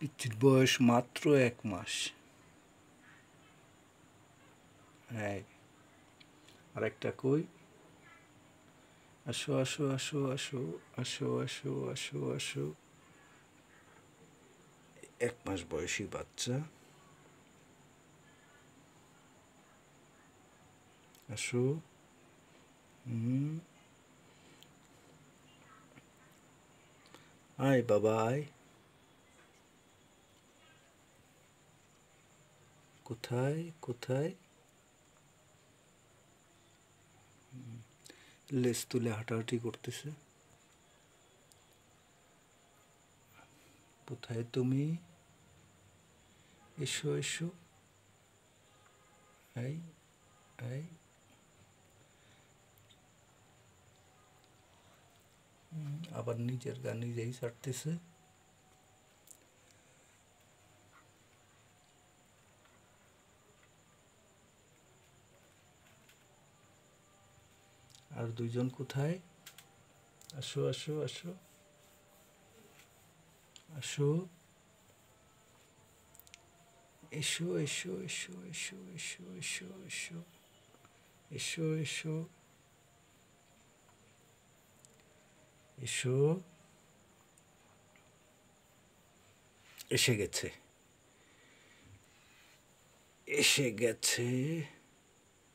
পিচ্চির বয়স মাত্র 1 মাস। হ্যাঁ, আরেকটা কই? আসো আসো আসো আসো আসো আসো আসো আসো। 1 মাস বয়সী বাচ্চা। আসো। আয় বাবা আয়। কোথায় কোথায়? লেজ তুলে হাঁটাহাঁটি করতেছে। কোথায় তুমি? এসো এসো। আয় আয়। আবার নিজের গা নিজেই ছাড়তেছে। আর দুইজন কোথায়? আসো আসো আসো আসো। এসো এসো এসো এসো এসো এসো এসো এসো এসো এসো। এসে গেছে এসে গেছে।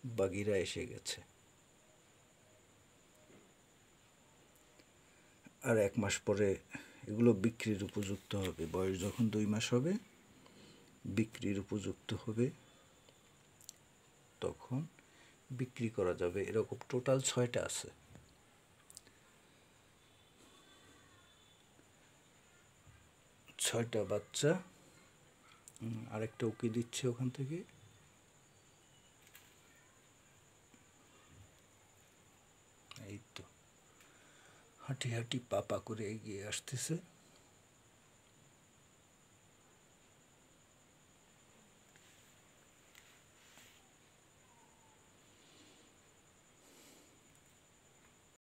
বাগিরা এসে গেছে। আর 1 মাস পরে এগুলো বিক্রির উপযুক্ত হবে। বয়স যখন 2 মাস হবে, বিক্রির উপযুক্ত হবে, তখন বিক্রি করা যাবে। এরকম টোটাল 6টা আছে। ছয়টা বাচ্চা। আরেকটা উকি দিচ্ছে ওখান থেকে। এই তো হাঁটি হাঁটি পা পা করে এগিয়ে আসতেছে।